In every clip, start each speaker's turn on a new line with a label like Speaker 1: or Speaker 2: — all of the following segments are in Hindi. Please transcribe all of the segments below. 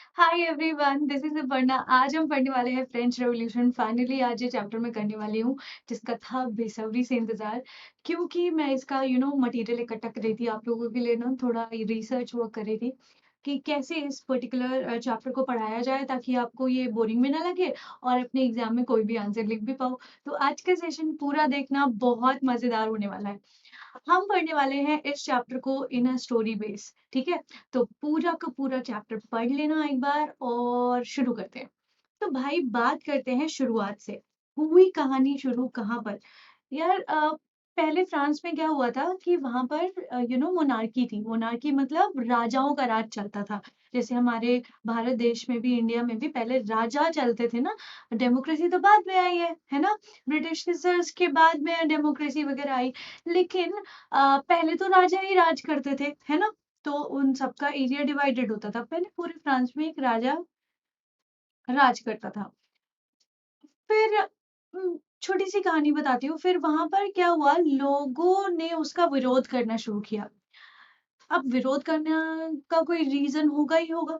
Speaker 1: Hi everyone, this is Aparna. आज हम पढ़ने वाले हैं फ्रेंच रेवोल्यूशन। फाइनली आज ये चैप्टर मैं करने वाली हूँ, जिसका था बेसब्री से इंतजार। क्योंकि मैं इसका मटेरियल इकट्ठा कर रही थी आप लोगों के लिए, ना थोड़ा रिसर्च वर्क कर रही थी कि कैसे इस पर्टिकुलर चैप्टर को पढ़ाया जाए ताकि आपको ये बोरिंग भी ना लगे और अपने एग्जाम में कोई भी आंसर लिख भी पाओ। तो आज का सेशन पूरा देखना, बहुत मजेदार होने वाला है। हम पढ़ने वाले हैं इस चैप्टर को इन अ स्टोरी बेस, ठीक है। तो पूरा का पूरा चैप्टर पढ़ लेना एक बार और शुरू करते हैं। तो भाई बात करते हैं शुरुआत से। हुई कहानी शुरू कहाँ पर? यार पहले फ्रांस में क्या हुआ था कि वहां पर मोनार्की थी। मोनार्की मतलब राजाओं का राज चलता था। जैसे हमारे भारत देश में भी, इंडिया में भी पहले राजा चलते थे ना। डेमोक्रेसी तो बाद में आई है ना। ब्रिटिशर्स के बाद में डेमोक्रेसी वगैरह आई। लेकिन पहले तो राजा ही राज करते थे, है ना। तो उन सबका एरिया डिवाइडेड होता था। पहले पूरे फ्रांस में एक राजा राज करता था। फिर छोटी सी कहानी बताती हूँ। फिर वहां पर क्या हुआ, लोगों ने उसका विरोध करना शुरू किया। अब विरोध करने का कोई रीजन होगा ही होगा।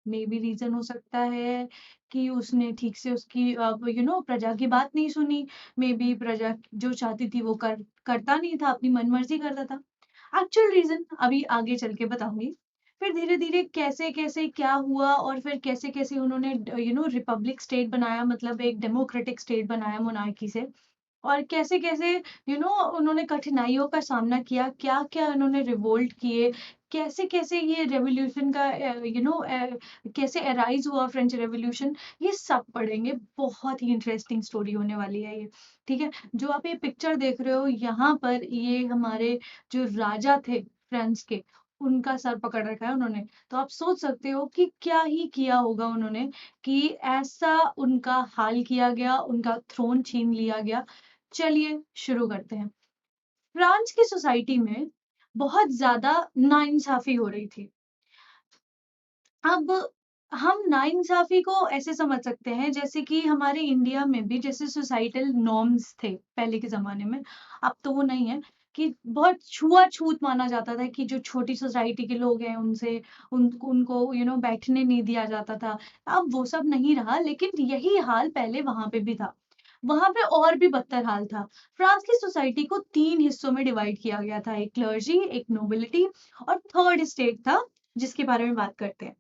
Speaker 1: मे बी रीजन हो सकता है कि उसने ठीक से उसकी प्रजा की बात नहीं सुनी। मे बी प्रजा जो चाहती थी वो करता नहीं था, अपनी मनमर्जी करता था। एक्चुअल रीजन अभी आगे चल के बताऊंगी। फिर धीरे धीरे कैसे कैसे क्या हुआ और फिर कैसे कैसे उन्होंने रिपब्लिक स्टेट बनाया, मतलब एक डेमोक्रेटिक स्टेट बनाया मोनार्की से। और कैसे कैसे उन्होंने कठिनाइयों का सामना किया, क्या क्या उन्होंने रिवोल्ट किए, कैसे कैसे ये रेवोल्यूशन का कैसे अराइज हुआ फ्रेंच रेवोल्यूशन। ये सब पढ़ेंगे। बहुत ही इंटरेस्टिंग स्टोरी होने वाली है ये। ठीक है। जो आप ये पिक्चर देख रहे हो यहाँ पर, ये हमारे जो राजा थे फ्रांस के, उनका सर पकड़ रखा है उन्होंने। तो आप सोच सकते हो कि क्या ही किया होगा उन्होंने कि ऐसा उनका हाल किया गया, उनका थ्रोन छीन लिया गया। चलिए शुरू करते हैं। फ्रांस की सोसाइटी में बहुत ज्यादा नाइंसाफी हो रही थी। अब हम नाइंसाफी को ऐसे समझ सकते हैं जैसे कि हमारे इंडिया में भी जैसे सोसाइटल नॉर्म्स थे पहले के जमाने में। अब तो वो नहीं है। कि बहुत छुआछूत माना जाता था कि जो छोटी सोसाइटी के लोग हैं उनसे उनको बैठने नहीं दिया जाता था। अब वो सब नहीं रहा, लेकिन यही हाल पहले वहां पे भी था। वहां पे और भी बदतर हाल था। फ्रांस की सोसाइटी को तीन हिस्सों में डिवाइड किया गया था, एक क्लर्जी, एक नोबिलिटी और थर्ड स्टेट था, जिसके बारे में बात करते हैं।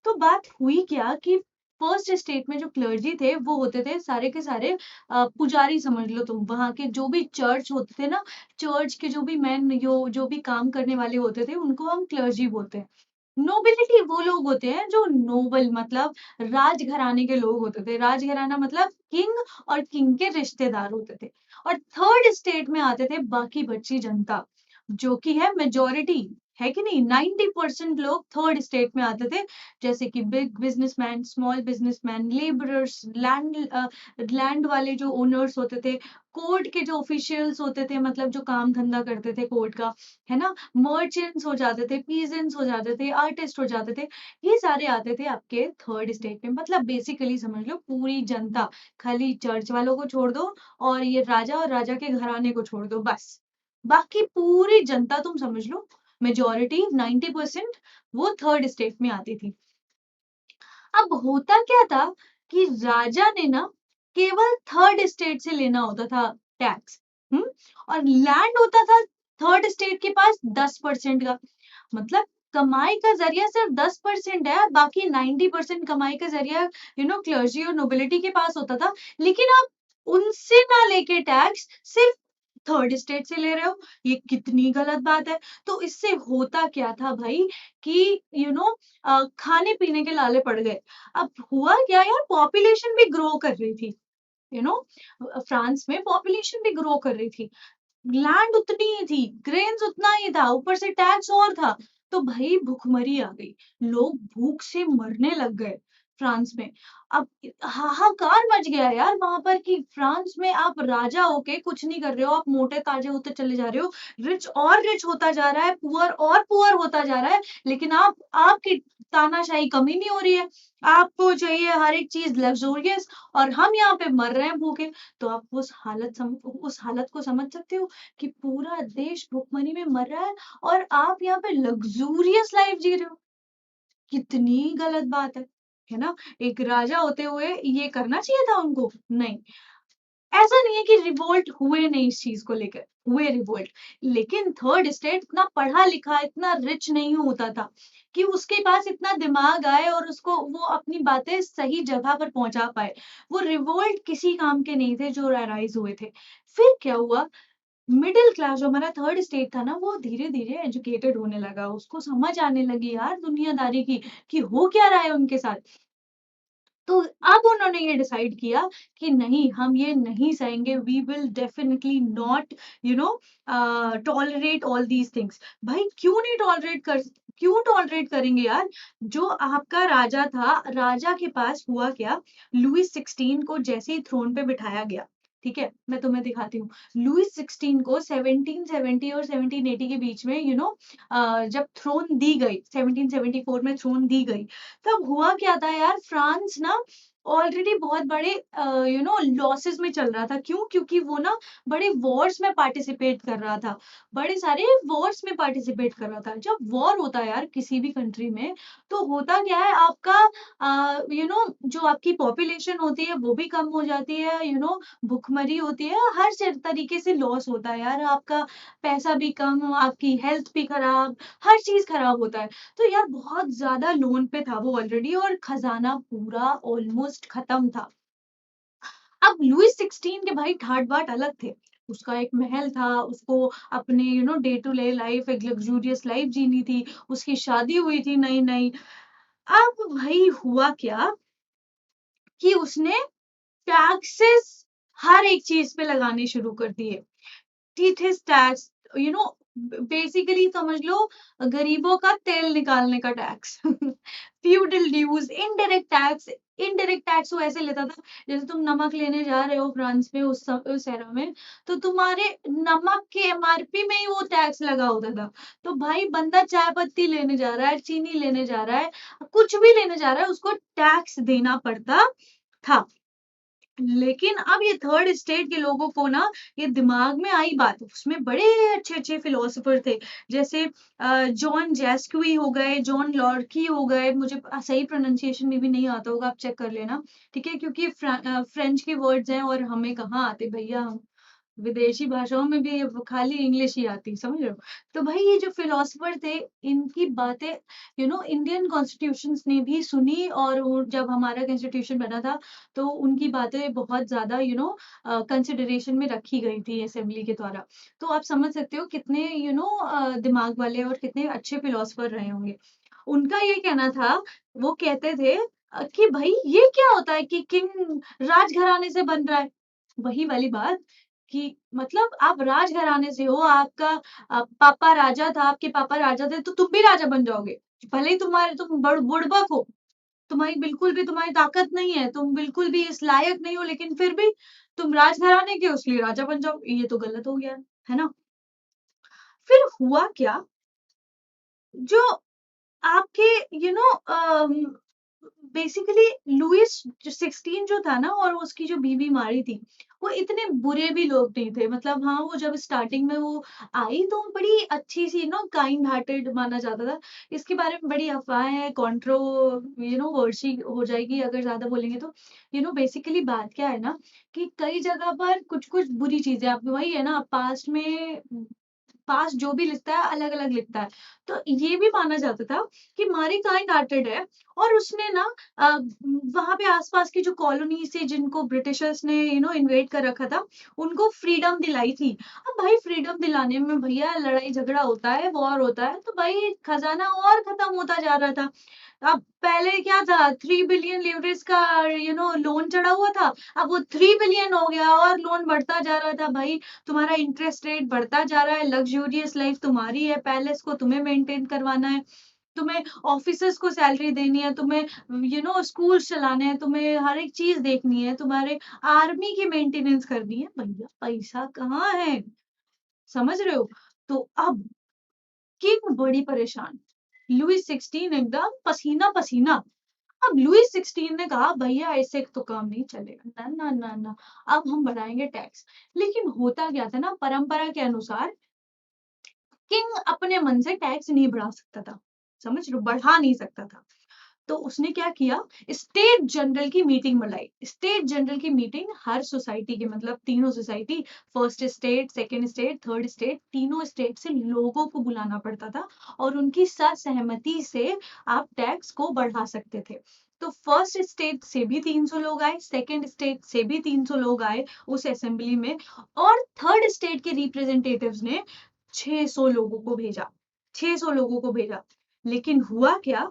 Speaker 1: तो बात हुई क्या कि फर्स्ट स्टेट में जो क्लर्जी थे वो होते थे सारे के सारे पुजारी, समझ लो तुम। वहां के जो भी चर्च होते थे ना, चर्च के जो भी मैन जो भी काम करने वाले होते थे, उनको हम क्लर्जी बोलते हैं। नोबिलिटी वो लोग होते हैं जो नोबल, मतलब राजघराने के लोग होते थे। राजघराना मतलब किंग और किंग के रिश्तेदार होते थे। और थर्ड स्टेट में आते थे बाकी बची जनता, जो कि है मेजोरिटी, है कि नहीं। 90% लोग थर्ड स्टेट में आते थे। जैसे कि big businessman, small businessman, labourers, land वाले जो ओनर्स होते थे, कोर्ट के जो ऑफिशियल्स होते थे, मतलब जो काम धंधा करते थे कोर्ट का, है ना। मर्चेंट्स हो जाते थे, पीजेंट्स हो जाते थे, आर्टिस्ट हो जाते थे। ये सारे आते थे आपके थर्ड स्टेट में। मतलब बेसिकली समझ लो पूरी जनता, खाली चर्च वालों को छोड़ दो और ये राजा और राजा के घराने को छोड़ दो, बस बाकी पूरी जनता तुम समझ लो, मेजोरिटी 90% वो थर्ड स्टेट में आती थी। अब होता क्या था कि राजा ने ना केवल थर्ड स्टेट से लेना होता था टैक्स। हम्म। और लैंड होता था थर्ड स्टेट के पास 10% का। मतलब कमाई का जरिया सिर्फ 10% है, बाकी 90% कमाई का जरिया क्लर्जी और नोबिलिटी के पास होता था। लेकिन आप उनसे ना लेके टैक्स सिर्फ थर्ड स्टेट से ले रहे हो, ये कितनी गलत बात है। तो इससे होता क्या था भाई कि खाने पीने के लाले पड़ गए। अब हुआ क्या यार, पॉपुलेशन भी ग्रो कर रही थी। फ्रांस में पॉपुलेशन भी ग्रो कर रही थी, लैंड उतनी ही थी, ग्रेन्स उतना ही था, ऊपर से टैक्स और था। तो भाई भुखमरी आ गई, लोग भूख से मरने लग गए फ्रांस में। अब हाहाकार मच गया यार वहां पर कि फ्रांस में आप राजा होके कुछ नहीं कर रहे हो, आप मोटे ताजे होते चले जा रहे हो। रिच और रिच होता जा रहा है, पुअर और पुअर होता जा रहा है। लेकिन आपकी तानाशाही कमी नहीं हो रही है। आपको चाहिए हर एक चीज लग्जोरियस, और हम यहाँ पे मर रहे हैं भूखे। तो आप उस हालत को समझ सकते हो कि पूरा देश भुखमरी में मर रहा है और आप यहाँ पे लग्जूरियस लाइफ जी रहे हो। कितनी गलत बात है। है ना? एक राजा होते हुए ये करना चाहिए था उनको? नहीं। ऐसा नहीं है कि रिवोल्ट हुए नहीं इस चीज़ को लेकर, हुए रिवोल्ट। लेकिन थर्ड स्टेट इतना पढ़ा-लिखा, इतना रिच नहीं होता था कि उसके पास इतना दिमाग आए और उसको वो अपनी बातें सही जगह पर पहुँचा पाए। वो रिवोल्ट किसी काम के नहीं थे जो अराइज़ हुए थे। फिर क्या हुआ, मिडल क्लास जो हमारा थर्ड स्टेट था ना, वो धीरे-धीरे एजुकेटेड होने लगा। उसको समझ आने लगी यार दुनियादारी की, कि हो क्या रहा है उनके साथ। तो अब उन्होंने ये डिसाइड किया कि नहीं, हम ये नहीं सहेंगे, we will definitely not tolerate all these things. भाई क्यों टॉलरेट करेंगे यार? जो आपका राजा था, राजा के पास हुआ क्या, लुईस 16 को जैसे ही थ्रोन पे बिठाया गया, ठीक है, मैं तुम्हें दिखाती हूँ। लुईस 16 को 1770 और 1780 के बीच में जब थ्रोन दी गई, 1774 में थ्रोन दी गई, तब हुआ क्या था यार, फ्रांस ना ऑलरेडी बहुत बड़े लॉसेस में चल रहा था। क्यों? क्योंकि वो ना बड़े वॉर्स में पार्टिसिपेट कर रहा था। बड़े सारे वॉर्स में पार्टिसिपेट कर रहा था। जब वॉर होता है यार किसी भी कंट्री में, तो होता क्या है, आपका जो आपकी पॉपुलेशन होती है वो भी कम हो जाती है, भुखमरी होती है, हर तरीके से लॉस होता है यार। आपका पैसा भी कम, आपकी हेल्थ भी खराब, हर चीज़ खराब होता है। तो यार बहुत ज़्यादा लोन पे था वो ऑलरेडी और खजाना पूरा ऑलमोस्ट खत्म था। अब लुईस 16 के भाई ठाट-बाट अलग थे। उसका एक महल था, उसको अपने डे टू डे लाइफ, एक लग्ज़ूरियस लाइफ जीनी थी, उसकी शादी हुई थी नई-नई। अब भाई हुआ क्या कि उसने टैक्सेस हर एक चीज़ पे लगाने शुरू कर दिए। Tithe his tax, you know basically समझ लो, गरीबों का तेल निकालने का टैक्स। फ्यूडल ड्यूज, इनडायरेक्ट टैक्स वो ऐसे लेता था, जैसे तुम नमक लेने जा रहे हो फ्रांस में उस एरा में, तो तुम्हारे नमक के एमआरपी में ही वो टैक्स लगा होता था। तो भाई बंदा चाय पत्ती लेने जा रहा है, चीनी लेने जा रहा है, कुछ भी लेने जा रहा है, उसको टैक्स देना पड़ता था। लेकिन अब ये थर्ड स्टेट के लोगों को ना ये दिमाग में आई बात, उसमें बड़े अच्छे-अच्छे फिलोसोफर थे, जैसे जॉन जेस्क्वी हो गए, जॉन लॉर्की हो गए, मुझे सही प्रोनंसिएशन में भी नहीं आता होगा, आप चेक कर लेना, ठीक है? क्योंकि फ्रेंच के वर्ड्स हैं और हमें कहाँ आते भैया हम। विदेशी भाषाओं में भी वो खाली इंग्लिश ही आती, समझ रहे हो? तो भाई ये जो फिलोसोफर थे, इनकी बातें इंडियन कॉन्स्टिट्यूशंस ने भी सुनी और वो जब हमारा कॉन्स्टिट्यूशन बना था, तो उनकी बातें बहुत ज़्यादा कंसिडरेशन में रखी गई थी असेंबली के द्वारा। तो आप समझ सकते हो कितने दिमाग वाले और कितने अच्छे फिलोसोफर रहे होंगे। उनका ये कहना था, वो कहते थे कि भई ये क्या होता है कि किंग राजघराने से बन रहा है? वही वाली बात कि मतलब आप राजघराने से हो, आपका पापा राजा था, आपके पापा राजा थे, तो तुम भी राजा बन जाओगे। भले ही तुम बुड़बक हो, तुम्हारी ताकत नहीं है, तुम बिल्कुल भी इस लायक नहीं हो, लेकिन फिर भी तुम राजघराने के हो इसलिए राजा बन जाओ, ये तो गलत हो गया, है ना? फिर हुआ क्या, जो आपके यू नो बेसिकली लुईस जो 16 जो था ना और उसकी जो बीवी मारी थी, वो इतने बुरे भी लोग नहीं थे। मतलब हाँ, वो जब स्टार्टिंग में वो आई तो बड़ी अच्छी सी काइंड हार्टेड माना जाता था। इसके बारे में बड़ी अफवाहें हैं, वर्सी हो जाएगी अगर ज्यादा बोलेंगे तो। बेसिकली बात क्या है ना कि कई जगह पर कुछ कुछ बुरी चीजें, आप वही है ना, पास्ट जो भी लिखता है अलग-अलग लिखता है। तो ये भी माना जाता था कि मारी काइंड हार्टेड है और उसने ना वहाँ पे आस-पास की जो कॉलोनीज़ थी जिनको ब्रिटिशर्स ने इन्वेड कर रखा था, उनको फ्रीडम दिलाई थी। अब भाई फ्रीडम दिलाने में भैया लड़ाई झगड़ा होता है, वॉर होता है, तो भाई खजाना और खत्म होता जा रहा था। अब पहले क्या था, 3 बिलियन लीवरेज का लोन चढ़ा हुआ था, अब वो 3 बिलियन हो गया और लोन बढ़ता जा रहा था। भाई तुम्हारा इंटरेस्ट रेट बढ़ता जा रहा है, लग्ज़ूरियस लाइफ तुम्हारी है, पैलेस को तुम्हें मेंटेन करवाना है, तुम्हें ऑफिसर्स को सैलरी देनी है, तुम्हें स्कूल्स चलाने हैं, तुम्हें हर एक चीज़ देखनी है, तुम्हारे आर्मी की मेंटेनेंस करनी है। भैया पैसा कहाँ है? समझ रहे हो? तो अब किंग बड़ी परेशान, लुईस 16 एकदम पसीना-पसीना। अब लुईस 16 ने कहा भैया ऐसे तो काम नहीं चलेगा। ना, ना, ना, ना, अब हम बढ़ाएँगे टैक्स। लेकिन होता क्या था ना, परंपरा के अनुसार किंग अपने मन से टैक्स नहीं बढ़ा सकता था। समझ रहे हो? बढ़ा नहीं सकता था। तो उसने क्या किया, स्टेट जनरल की मीटिंग बुलाई। स्टेट जनरल की मीटिंग हर सोसाइटी की, मतलब तीनों society, first state, second state, third state, तीनों स्टेट से लोगों को बुलाना पड़ता था और उनकी सहमति से आप टैक्स को बढ़ा सकते थे। तो फर्स्ट स्टेट से भी 300 लोग आए, सेकंड स्टेट से भी 300 लोग आए उस असेंबली में, और थर्ड स्टेट के रिप्रेजेंटेटिव्स ने 600 लोगों को भेजा, 600 लोगों को भेजा। लेकिन हुआ क्या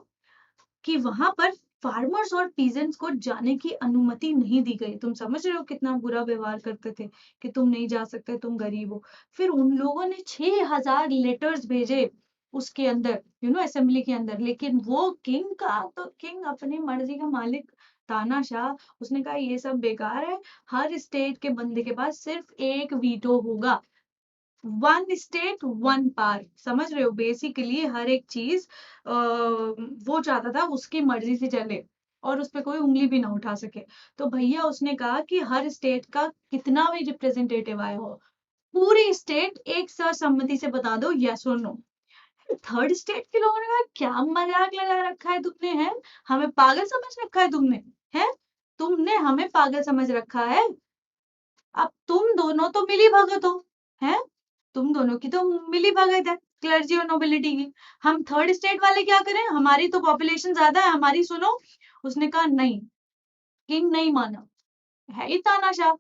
Speaker 1: कि वहां पर फार्मर्स और पीजेंट्स को जाने की अनुमति नहीं दी गई। तुम समझ रहे हो कितना बुरा व्यवहार करते थे कि तुम नहीं जा सकते, तुम गरीब हो। फिर उन लोगों ने 6000 लेटर्स भेजे उसके अंदर, असेंबली के अंदर। लेकिन वो किंग का, तो किंग अपनी मर्जी का मालिक, तानाशाह, उसने कहा ये सब बेकार है, हर स्टेट के बंदे के पास सिर्फ एक वीटो होगा, वन स्टेट वन पार। समझ रहे हो, बेसिकली हर एक चीज वो चाहता था उसकी मर्जी से चले और उस पर कोई उंगली भी ना उठा सके। तो भैया उसने कहा कि हर स्टेट का कितना भी रिप्रेजेंटेटिव आया हो, पूरी स्टेट एक सर्वसम्मति से बता दो यस और नो। थर्ड स्टेट के लोगों ने कहा क्या मजाक लगा रखा है तुमने, है हमें पागल समझ रखा है तुमने, है तुमने हमें पागल समझ रखा है। अब तुम दोनों तो मिली भगत हो, हैं तुम दोनों की तो मिली भगत है, क्लर्जी और नोबिलिटी की। हम थर्ड स्टेट वाले क्या करें, हमारी तो पॉपुलेशन ज्यादा है, हमारी सुनो। उसने कहा नहीं, किंग नहीं माना, है ही तानाशाह।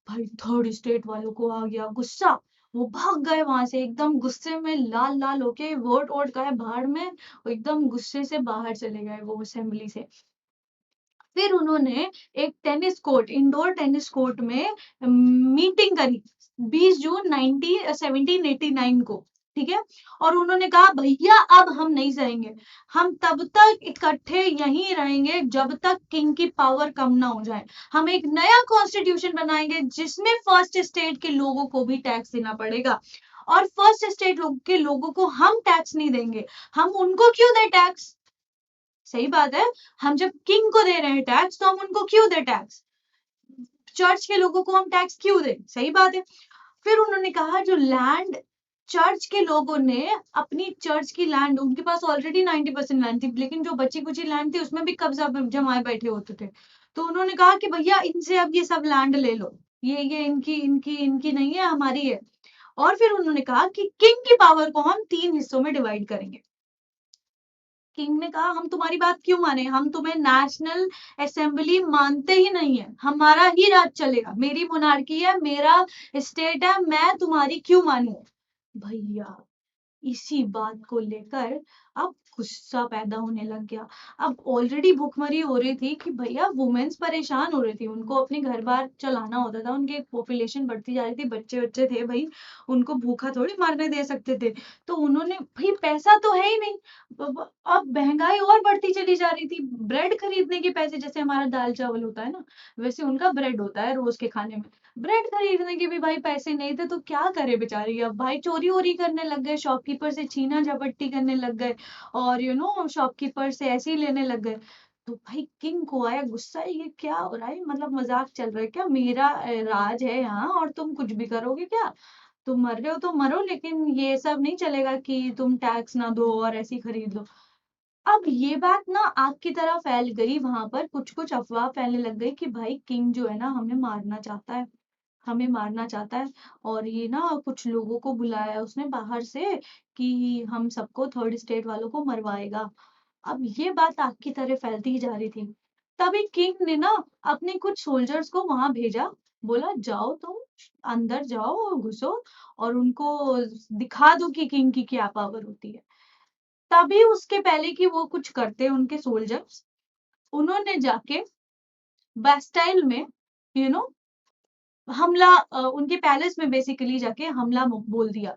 Speaker 1: भाई थर्ड स्टेट वालों को आ गया गुस्सा, वो भाग गए वहां से एकदम गुस्से में, लाल लाल होके, वोट वोट गए बाहर में, वो एकदम गुस्से से बाहर चले गए वो असेंबली से। फिर उन्होंने एक tennis court, indoor tennis court में मीटिंग करी 20 जून 1789 को, ठीक है। और उन्होंने कहा भैया अब हम नहीं सहेंगे, हम तब तक इकट्ठे यहीं रहेंगे जब तक किंग की पावर कम ना हो जाए। हम एक नया कॉन्स्टिट्यूशन बनाएंगे जिसमें फर्स्ट स्टेट के लोगों को भी टैक्स देना पड़ेगा, और फर्स्ट स्टेट के लोगों को हम टैक्स नहीं देंगे। हम उनको क्यों दे टैक्स, सही बात है, हम जब किंग को दे रहे हैं टैक्स तो हम उनको क्यों दे टैक्स, चर्च के लोगों को हम टैक्स क्यों दे, सही बात है। फिर उन्होंने कहा जो लैंड चर्च के लोगों ने, अपनी चर्च की लैंड, उनके पास ऑलरेडी 90% लैंड थी, लेकिन जो बची कुची लैंड थी उसमें भी कब्जा जमाए बैठे होते थे। तो उन्होंने कहा कि भैया इनसे अब ये सब लैंड ले लो, ये इनकी इनकी इनकी नहीं है, हमारी है। और फिर उन्होंने कहा कि किंग की पावर को हम 3 हिस्सों में डिवाइड करेंगे। किंग ने कहा हम तुम्हारी बात क्यों माने, हम तुम्हें नेशनल असेंबली मानते ही नहीं है, हमारा ही राज चलेगा, मेरी मोनार्की है, मेरा स्टेट है, मैं तुम्हारी क्यों मानूं। भैया इसी बात को लेकर अब गुस्सा पैदा होने लग गया। अब ऑलरेडी भूखमरी हो रही थी कि भैया वुमेन्स परेशान हो रही थी, उनको अपने घर बार चलाना होता था, उनकी पॉपुलेशन बढ़ती जा रही थी, बच्चे बच्चे थे भाई, उनको भूखा थोड़ी मारने दे सकते थे। तो उन्होंने, भाई पैसा तो है ही नहीं, अब महंगाई और बढ़ती चली जा रही थी, ब्रेड खरीदने के पैसे, जैसे हमारा दाल चावल होता है ना, वैसे उनका ब्रेड होता है रोज के खाने में, ब्रेड खरीदने के भी भाई पैसे नहीं थे। तो क्या करे बेचारी, अब भाई चोरी वोरी करने लग गए, शॉपकीपर से छीना झपट्टी करने लग गए, और शॉपकीपर से ऐसे ही लेने लग गए। तो भाई किंग को आया गुस्सा, ये क्या हो रहा है, मतलब मजाक चल रहा है क्या, मेरा राज है यहाँ और तुम कुछ भी करोगे क्या, तुम मर रहे हो तो मरो, लेकिन ये सब नहीं चलेगा कि तुम टैक्स ना दो और ऐसे ही खरीद लो। अब ये बात ना आग की तरह फैल गई, वहां पर कुछ कुछ अफवाह फैलने लग गई कि भाई किंग जो है ना हमें मारना चाहता है, हमें मारना चाहता है। और ये ना कुछ लोगों को बुलाया उसने बाहर से कि हम सबको, थर्ड स्टेट वालों को मरवाएगा। अब ये बात आग की तरह फैलती ही जा रही थी। तभी किंग ने ना अपने कुछ सोल्जर्स को वहां भेजा, बोला जाओ तुम अंदर जाओ, घुसो और उनको दिखा दो कि किंग की क्या पावर होती है। तभी उसके पहले कि वो कुछ करते उनके सोल्जर्स, उन्होंने जाके बेस्टाइल में यू नो हमला, उनके पैलेस में बेसिकली जाके हमला बोल दिया।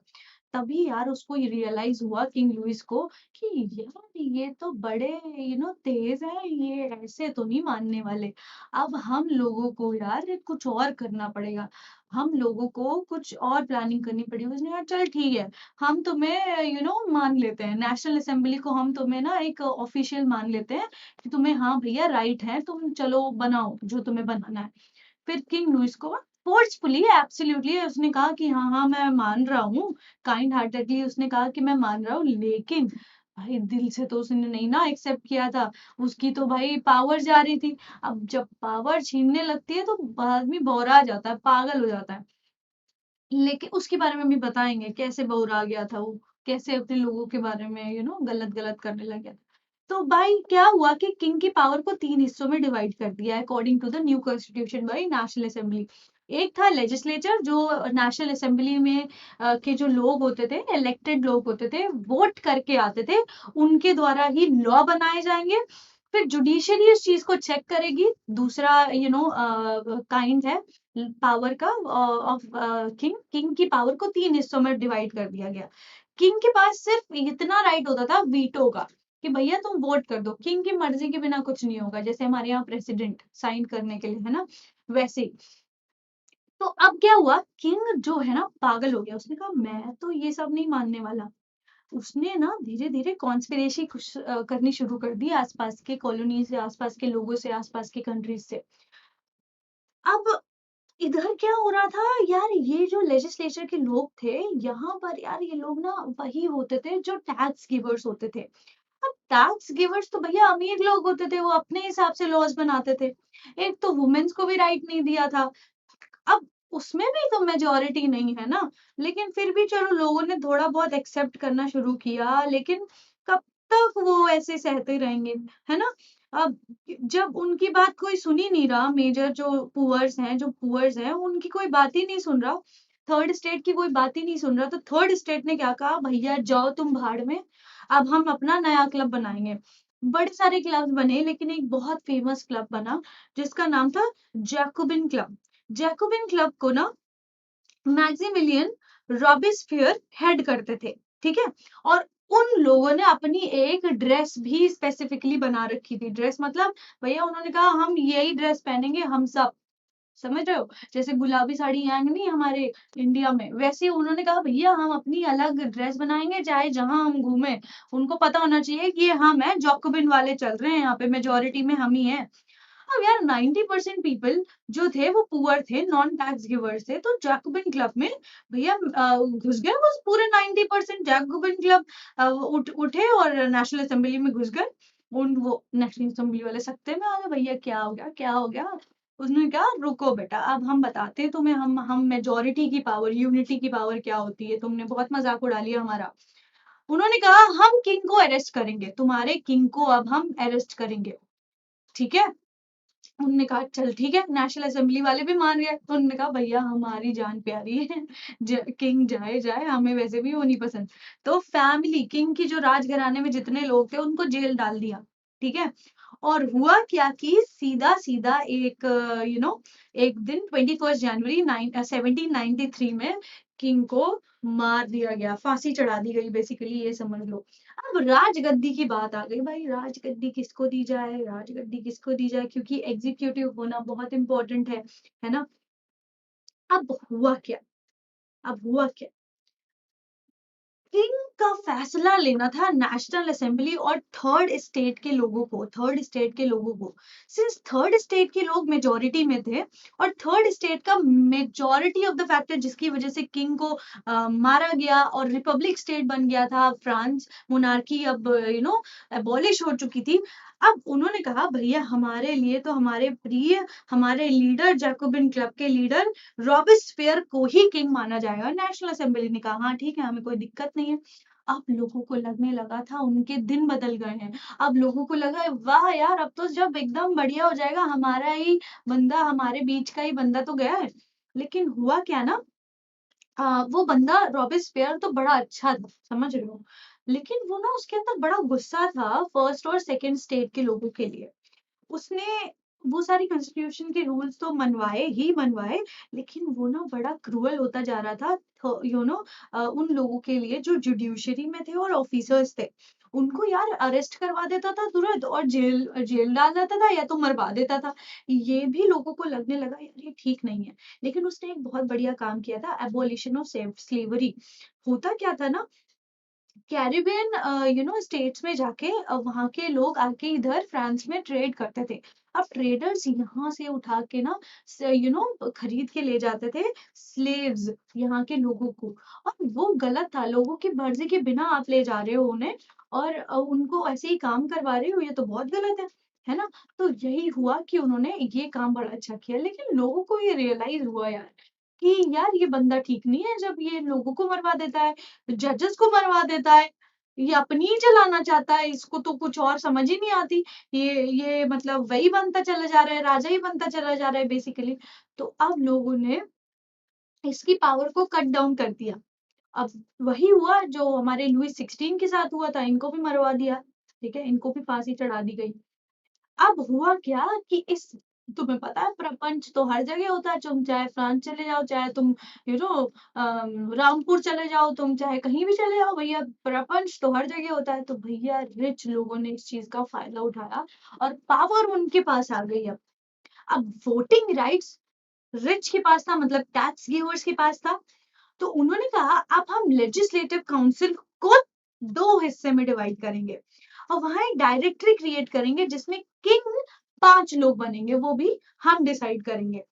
Speaker 1: तभी यार उसको रियलाइज हुआ किंग लुइस को कि यार ये तो बड़े तेज है, ये ऐसे तो नहीं मानने वाले। अब हम लोगों को यार कुछ और करना पड़ेगा, हम लोगों को कुछ और प्लानिंग करनी पड़ेगी। उसने कहा चल ठीक है, हम तुम्हें मान लेते हैं, नेशनल असेंबली को हम तुम्हें ना एक ऑफिशियल मान लेते हैं कि तुम्हें, हाँ भैया राइट है, तुम चलो बनाओ जो तुम्हें बनाना है। फिर किंग लुइस को फोर्सफुली, एब्सोल्युटली उसने कहा कि हाँ हाँ मैं मान रहा हूँ, काइंड हार्टेडली उसने कहा कि मैं मान रहा हूँ, लेकिन भाई दिल से तो उसने नहीं ना एक्सेप्ट किया था, उसकी तो भाई पावर जा रही थी। अब जब पावर छीनने लगती है तो आदमी बौरा जाता है, पागल हो जाता है। लेकिन उसके बारे में भी बताएँगे, कैसे बौरा गया था वो, कैसे अपने लोगों के बारे में गलत-गलत करने लग गया था। तो भाई क्या हुआ कि किंग की पावर को 3 हिस्सों में डिवाइड कर दिया according to the new constitution by national assembly. एक था लेजिस्लेचर जो नेशनल असेंबली में के जो लोग होते थे, इलेक्टेड लोग होते थे, वोट करके आते थे, उनके द्वारा ही लॉ बनाए जाएँगे। फिर जुडिशरी इस चीज़ को चेक करेगी। दूसरा काइंड है पावर का ऑफ किंग की पावर को 3 हिस्सों में डिवाइड कर दिया गया। किंग के पास सिर्फ इतना राइट होता था वीटो का कि भैया तुम वोट कर दो। किंग की मर्जी के बिना कुछ नहीं होगा। जैसे हमारे यहाँ प्रेसिडेंट साइन करने के लिए है ना, वैसे ही। तो अब क्या हुआ, किंग जो है ना पागल हो गया। उसने कहा मैं तो ये सब नहीं मानने वाला। उसने ना धीरे-धीरे कॉन्स्पिरेसी करनी शुरू कर दी आसपास के कॉलोनी से, आसपास के लोगों से, आसपास के कंट्रीज से। अब इधर क्या हो रहा था यार, ये जो लेजिस्लेचर के लोग थे, यहाँ पर यार ये लोग ना वही होते थे जो टैक्स गिवर्स होते थे। अब टैक्स गिवर्स तो भैया अमीर लोग होते थे, वो अपने हिसाब से लॉज बनाते थे। एक तो वुमेन्स को भी राइट नहीं दिया था। अब उसमें भी तो मेजॉरिटी नहीं है ना, लेकिन फिर भी चलो लोगों ने थोड़ा बहुत एक्सेप्ट करना शुरू किया, लेकिन कब तक वो ऐसे सहते रहेंगे, है ना? अब जब उनकी बात कोई सुन ही नहीं रहा, मेजर जो पुअर्स हैं, उनकी कोई बात ही नहीं सुन रहा, थर्ड स्टेट की कोई बात ही नहीं सुन रहा, तो थर्ड स्टेट ने क्या कहा, भैया जाओ तुम भाड़ में, अब हम अपना नया क्लब बनाएँगे। बड़े सारे क्लब्स बने, लेकिन एक बहुत फेमस क्लब बना, जिसका नाम था जैकोबिन क्लब। जैकोबिन क्लब को ना मैक्सिमिलियन रॉबिस्फियर हेड करते थे, ठीक है? और उन लोगों ने अपनी एक ड्रेस भी स्पेसिफिकली बना रखी थी। ड्रेस मतलब भैया उन्होंने कहा हम यही ड्रेस पहनेंगे हम सब, समझ रहे हो? जैसे गुलाबी साड़ी यहाँ नहीं हमारे इंडिया में, वैसे उन्होंने कहा भैया हम अपनी अलग ड्रेस बनाएँगे, चाहे जहाँ हम घूमें। उनको पता होना चाहिए कि ये हम हैं, जैकोबिन वाले चल रहे हैं यहाँ पे, मेजॉरिटी में हम ही हैं। अब यार 90% पीपल जो थे वो पुअर थे, नॉन टैक्स गिवर्स थे, तो जैकोबिन क्लब में भैया घुस गए बस पूरे 90% जैकोबिन क्लब उठे और नेशनल असेंबली में घुस गए। उन वो नेशनल असेंबली वाले सकते में आ गए, भैया क्या हो गया, क्या हो गया? उसने कहा रुको बेटा, अब हम बताते हैं तुम्हें, हम मेजॉरिटी की पावर, यूनिटी की पावर क्या होती है, तुमने बहुत मजाक उड़ा लिया हमारा। उन्होंने कहा हम किंग को अरेस्ट करेंगे, तुम्हारे किंग को अब हम अरेस्ट करेंगे, ठीक है? उन्होंने कहा चल ठीक है, नेशनल असेंबली वाले भी मान गए। तो उन्होंने कहा भैया हमारी जान प्यारी है, किंग जाए जाए, हमें वैसे भी वो नहीं पसंद। तो फैमिली किंग की जो राजघराने में जितने लोग थे उनको जेल डाल दिया, ठीक है? और हुआ क्या कि सीधा सीधा एक दिन 21 जनवरी 1793 में किंग को मार दिया गया, फांसी चढ़ा दी गई, बेसिकली ये समझ लो। अब राजगद्दी की बात आ गई भाई, राजगद्दी किसको दी जाए, राजगद्दी किसको दी जाए, क्योंकि एग्जीक्यूटिव होना बहुत इंपॉर्टेंट है ना? अब हुआ क्या? किंग का फैसला लेना था नेशनल असेंबली और थर्ड स्टेट के लोगों को। सिंस थर्ड स्टेट के लोग मेजॉरिटी में थे और थर्ड स्टेट का मेजॉरिटी ऑफ द फैक्टर जिसकी वजह से किंग को मारा गया और रिपब्लिक स्टेट बन गया था फ्रांस, मोनार्की अब एबॉलिश हो चुकी थी। अब उन्होंने कहा भैया हमारे लिए तो हमारे प्रिय, हमारे लीडर जैकोबिन क्लब के लीडर रॉबेस्पियर को ही किंग माना जाएगा। नेशनल असेंबली ने कहा हाँ ठीक है, हमें कोई दिक्कत नहीं है। अब लोगों को लगने लगा था उनके दिन बदल गए हैं। अब लोगों को लगा वाह यार, अब तो जब एकदम बढ़िया हो जाएगा, हमारा ही बंदा, हमारे बीच का ही बंदा तो गया है। लेकिन हुआ क्या ना, वो बंदा रॉबेस्पियर तो बड़ा अच्छा था, समझ रहे हो? लेकिन वो ना उसके अंदर बड़ा गुस्सा था फर्स्ट और सेकंड स्टेट के लोगों के लिए। उसने वो सारी कॉन्स्टिट्यूशन के रूल्स तो मनवाए ही मनवाए, लेकिन वो ना बड़ा क्रूअल होता जा रहा था उन लोगों के लिए जो जुडिशरी में थे और ऑफिसर्स थे। उनको यार अरेस्ट करवा देता था तुरंत और जेल जेल डाल देता था या तो मरवा देता था। ये भी लोगों को लगने लगा यार ये ठीक नहीं है। लेकिन उसने एक बहुत बढ़िया काम किया था, एबॉलिशन ऑफ स्लेवरी। होता क्या था ना, कैरिबियन स्टेट्स में जाके वहाँ के लोग आके इधर फ्रांस में ट्रेड करते थे। अब ट्रेडर्स यहाँ से उठा के ना खरीद के ले जाते थे स्लेव्स यहाँ के लोगों को, और वो गलत था। लोगों की मर्जी के बिना आप ले जा रहे हो उन्हें और उनको ऐसे ही काम करवा रहे हो, ये तो बहुत गलत है ना? तो यही हुआ कि उन्होंने ये काम बड़ा अच्छा किया, लेकिन लोगों को ये रियलाइज हुआ यार कि यार ये बंदा ठीक नहीं है, जब ये लोगों को मरवा देता है, जजेस को मरवा देता है, ये अपनी ही चलाना चाहता है, इसको तो कुछ और समझ ही नहीं आती। ये मतलब वही बनता चला जा रहा है, राजा ही बनता चला जा रहा है बेसिकली। तो अब लोगों ने इसकी पावर को कट डाउन कर दिया। अब वही हुआ जो हमारे लुईस 16 के साथ हुआ था, इनको भी मरवा दिया, ठीक है? इनको भी फांसी चढ़ा दी गई। अब हुआ क्या कि इस तुम्हें पता है प्रपंच तो हर जगह होता है, तुम चाहे फ्रांस चले जाओ, चाहे तुम यू नो रामपुर चले जाओ, तुम चाहे कहीं भी चले जाओ, भैया प्रपंच तो हर जगह होता है। तो भैया रिच लोगों ने इस चीज का फायदा उठाया और पावर उनके पास आ गई। अब वोटिंग राइट्स रिच के पास था, मतलब टैक्स गिवर्स के पास था। तो उन्होंने कहा अब हम लेजिस्लेटिव काउंसिल को दो हिस्से में डिवाइड करेंगे और वहां एक डायरेक्टरी क्रिएट करेंगे जिसमें किंग 5 लोग बनेंगे, वो भी हम डिसाइड करेंगे।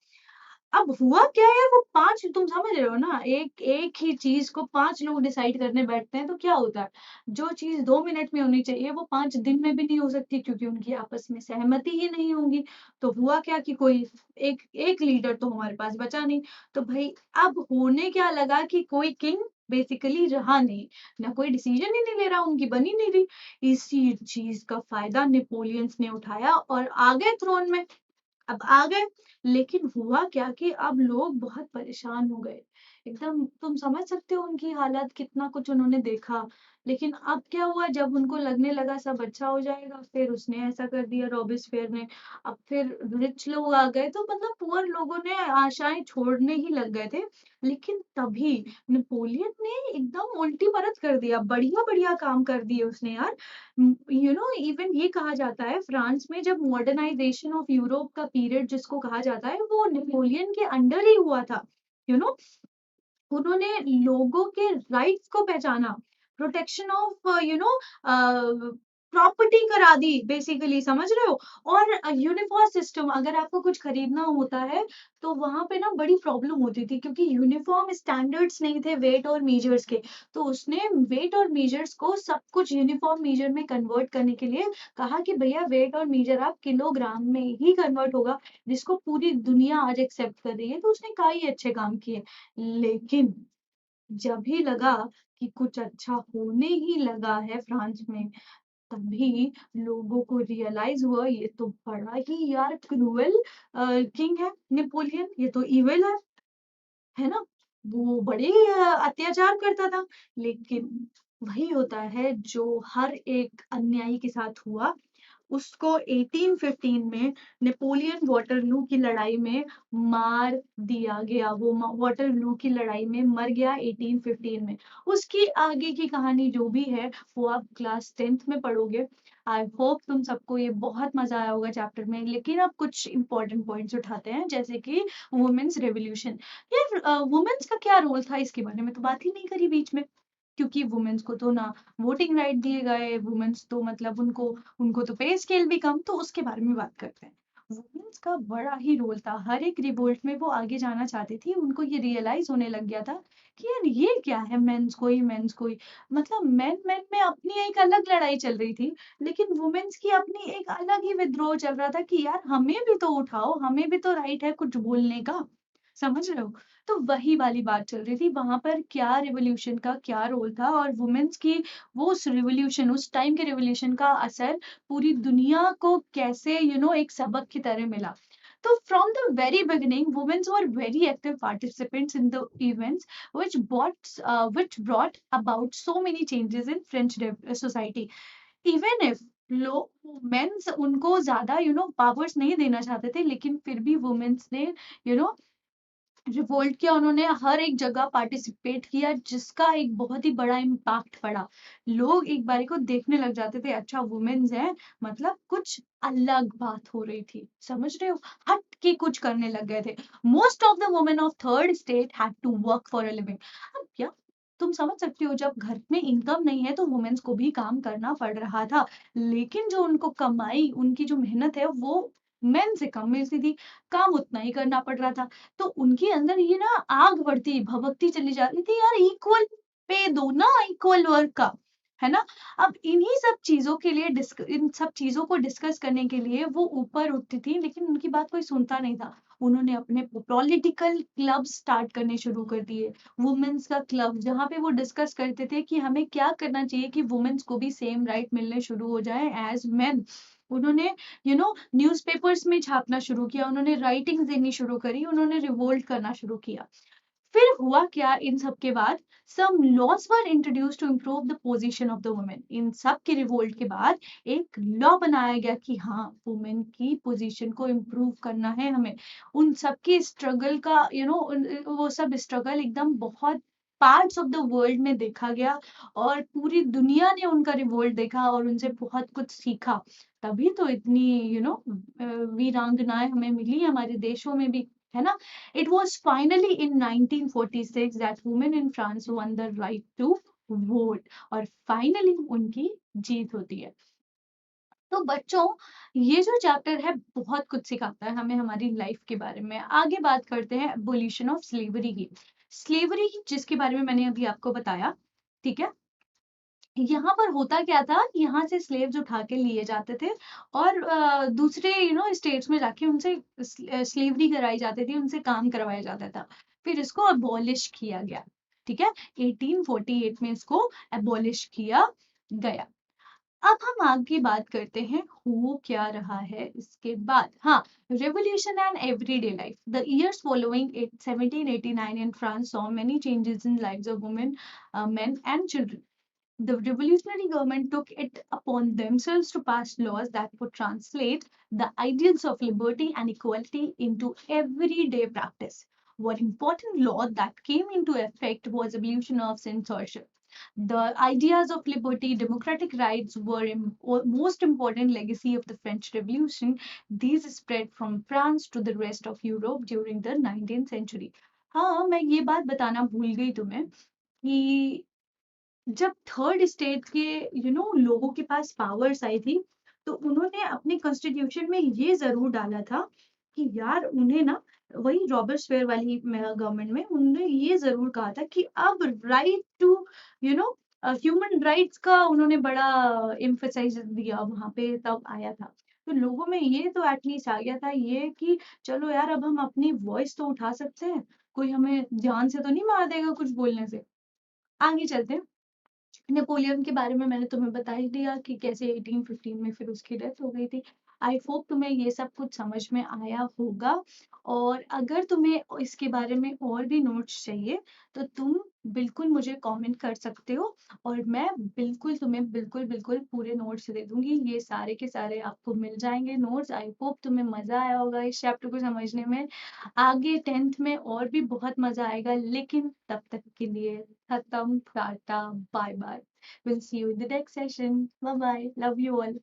Speaker 1: अब हुआ क्या यार, वो 5 तुम समझ रहे हो ना, एक एक ही चीज को 5 लोग डिसाइड करने बैठते हैं तो क्या होता है? जो चीज 2 मिनट में होनी चाहिए वो 5 दिन में भी नहीं हो सकती, क्योंकि उनकी आपस में सहमति ही नहीं होगी। तो हुआ क्या कि कोई एक एक लीडर तो हमारे पास बचा नहीं। तो भाई अब होने क्या लगा कि कोई किंग बेसिकली रहा नहीं, ना कोई डिसीजन ही नहीं ले रहा, उनकी बनी नहीं रही। इसी चीज का फायदा नेपोलियंस ने उठाया और आ गए थ्रोन में। अब आ गए, लेकिन हुआ क्या कि अब लोग बहुत परेशान हो गए। एकदम तुम समझ सकते हो उनकी हालत, कितना कुछ उन्होंने देखा। लेकिन अब क्या हुआ, जब उनको लगने लगा सब अच्छा हो जाएगा, फिर उसने ऐसा कर दिया रॉबिस्फियर ने। अब फिर रिच लोग आ गए, तो मतलब पुअर लोगों ने आशाएं छोड़ने ही लग गए थे। लेकिन तभी नेपोलियन ने एकदम उल्टी परत कर दिया, बढ़िया बढ़िया काम कर दिए उसने यार। इवन ये कहा जाता है फ्रांस में जब मॉडर्नाइजेशन ऑफ यूरोप का पीरियड जिसको कहा जाता है वो नेपोलियन के अंडर ही हुआ था। यू नो उन्होंने लोगों के राइट्स को पहचाना, प्रोटेक्शन ऑफ प्रॉपर्टी करा दी बेसिकली, समझ रहे हो? और यूनिफॉर्म सिस्टम, अगर आपको कुछ खरीदना होता है तो वहां पे ना बड़ी प्रॉब्लम होती थी, क्योंकि यूनिफॉर्म स्टैंडर्ड्स नहीं थे वेट और मीजर्स के। तो उसने वेट और मीजर्स को सब कुछ यूनिफॉर्म मीजर में कन्वर्ट करने के लिए कहा कि भैया वेट और मीजर आप किलोग्राम में ही कन्वर्ट होगा, जिसको पूरी दुनिया आज एक्सेप्ट कर रही है। तो उसने कई अच्छे काम किए। लेकिन जब ही लगा कि कुछ अच्छा होने ही लगा है फ्रांस में, तभी लोगों को रियलाइज हुआ ये तो बड़ा ही यार क्रूएल किंग है नेपोलियन, ये तो इविल है ना? वो बड़े अत्याचार करता था। लेकिन वही होता है जो हर एक अन्यायी के साथ हुआ। उसको 1815 में नेपोलियन वाटरलू की लड़ाई में मार दिया गया। वो वाटरलू की लड़ाई में मर गया 1815 में। उसकी आगे की कहानी जो भी है वो आप क्लास 10th में पढ़ोगे। आई होप तुम सबको ये बहुत मजा आया होगा चैप्टर में। लेकिन अब कुछ इंपॉर्टेंट पॉइंट्स उठाते हैं, जैसे कि वुमेन्स रेवोल्यूशन। यार वुमेन्स का क्या रोल था, इसके बारे में तो बात ही नहीं करी बीच में। क्योंकि वुमेन्स को तो ना वोटिंग राइट दिए गए, वुमेन्स तो मतलब उनको उनको तो पे स्केल भी कम, तो उसके बारे में बात करते हैं। वुमेन्स का बड़ा ही रोल था, हर एक रिवोल्ट में वो आगे जाना चाहती थी। उनको ये रियलाइज होने लग गया था कि यार ये क्या है, मेंस कोई मतलब मेन में अपनी एक अलग लड़ाई चल रही थी, लेकिन वुमेन्स की अपनी एक अलग ही विद्रोह चल रहा था कि यार हमें भी तो उठाओ, हमें भी तो राइट है कुछ बोलने का। समझ रहे हो? तो वही वाली बात चल रही थी वहां पर, क्या रिवॉल्यूशन का क्या रोल था और वुमेन्स की वो उस रिवॉल्यूशन, उस टाइम के रिवॉल्यूशन का असर पूरी दुनिया को कैसे एक सबक की तरह मिला। तो from the very beginning, women were very active participants in the events which brought about so many changes in French society. Even if लोग मेंस उनको ज्यादा पावर्स नहीं देना चाहते थे, लेकिन फिर भी वुमेन्स ने यू नो रिवोल्ट किया, उन्होंने हर एक जगह पार्टिसिपेट किया, जिसका एक बहुत ही बड़ा इम्पैक्ट पड़ा। लोग एक बारी को देखने लग जाते थे, अच्छा वुमेन्स हैं, मतलब कुछ अलग बात हो रही थी। समझ रहे हो? हट के कुछ करने लग गए थे। Most of the women of third estate had to work for a living. अब क्या तुम समझ सकते हो जब घर में इनकम नहीं है तो वुमेन्स को भी काम करना पड़ रहा था। लेकिन जो उनको कमाई, उनकी जो मेहनत है वो मेन से कम मिलती थी, काम उतना ही करना पड़ रहा था। तो उनके अंदर ये ना आग बढ़ती, भभकती चली जा रही थी, यार इक्वल पे दो ना, इक्वल वर्क का, है ना? अब इन्हीं सब चीज़ों के लिए इन सब चीज़ों को डिस्कस करने के लिए वो ऊपर उठती थी, लेकिन उनकी बात कोई सुनता नहीं था। उन्होंने अपने पॉलिटिकल क्लब स्टार्ट करने शुरू कर दिए, वुमेन्स का क्लब, जहाँ पे वो डिस्कस करते थे कि हमें क्या करना चाहिए कि वुमेन्स को भी सेम राइट मिलने शुरू हो जाएँ एज़ मेन। उन्होंने न्यूज़पेपर्स में छापना शुरू किया, उन्होंने राइटिंग्स देनी शुरू करी, उन्होंने रिवोल्ट करना शुरू किया। फिर हुआ क्या इन सब के बाद, some laws were introduced to improve the position of the women. इन सब के रिवोल्ट के बाद एक लॉ बनाया गया कि हाँ, वुमेन की पोजीशन को इम्प्रूव करना है हमें। उन सब की स्ट्रगल का वो सब स्ट्रगल एकदम बहुत पार्ट्स ऑफ द वर्ल्ड में देखा गया और पूरी दुनिया ने उनका रिवोल्ट देखा और उनसे बहुत कुछ सीखा। तभी तो इतनी वीरांगनाएं हमें मिली हमारे देशों में भी, है ना? It was finally in 1946 that women in France won the right to vote और फाइनली उनकी जीत होती है। तो बच्चों, ये जो चैप्टर है बहुत कुछ सिखाता है हमें हमारी लाइफ के बारे में। आगे बात करते हैं एबोलिशन ऑफ स्लेवरी की। स्लेवरी जिसके बारे में मैंने अभी आपको बताया, ठीक है? यहाँ पर होता क्या था, यहाँ से स्लेव्स उठा के लिए जाते थे और दूसरे स्टेट्स में जाके उनसे स्लेवरी कराई जाती थी, उनसे काम करवाया जाता था। फिर इसको अबॉलिश किया गया, ठीक है? 1848 में इसको अबॉलिश किया गया। अब हम आगे बात करते हैं हो क्या रहा है इसके बाद। हाँ, revolution and everyday life. The years following 1789 in France saw many changes in lives of women, men and children. The revolutionary government took it upon themselves to pass laws that would translate the ideals of liberty and equality into everyday practice. One important law that came into effect was abolition of censorship. The ideas of liberty, democratic rights were most important legacy of the French Revolution. These spread from France to the rest of Europe during the 19th century. हाँ, मैं ये बात बताना भूल गई तुम्हें कि जब थर्ड स्टेट के लोगों के पास पावर्स आई थी, तो उन्होंने अपने कॉन्स्टिट्यूशन में ये ज़रूर डाला था कि यार उन्हें ना, वही रॉबर्ट्सवेयर वाली गवर्नमेंट में उन्होंने ये ज़रूर कहा था कि अब right to you know human rights का उन्होंने बड़ा एम्फसाइज दिया वहाँ पे, तब आया था। तो लोगों में ये तो एटलीस्ट आ गया था ये कि चलो यार, अब हम अपनी वॉइस तो उठा सकते हैं, कोई हमें जान से तो नहीं मार देगा कुछ बोलने से। आगे चलते हैं। नेपोलियन के बारे में मैंने तुम्हें बता ही दिया कि कैसे 1815 में फिर उसकी डेथ हो गई थी। आई होप तुम्हें ये सब कुछ समझ में आया होगा और अगर तुम्हें इसके बारे में और भी नोट्स चाहिए तो तुम बिल्कुल मुझे कमेंट कर सकते हो और मैं बिल्कुल तुम्हें बिल्कुल पूरे नोट्स दे दूंगी। ये सारे के सारे आपको मिल जाएंगे नोट्स। आई होप तुम्हें मजा आया होगा इस चैप्टर को समझने में। आगे 10th में और भी बहुत मजा आएगा, लेकिन तब तक के लिए खत्म, tata, bye bye. We'll see you in the next session. Bye bye. Love you all.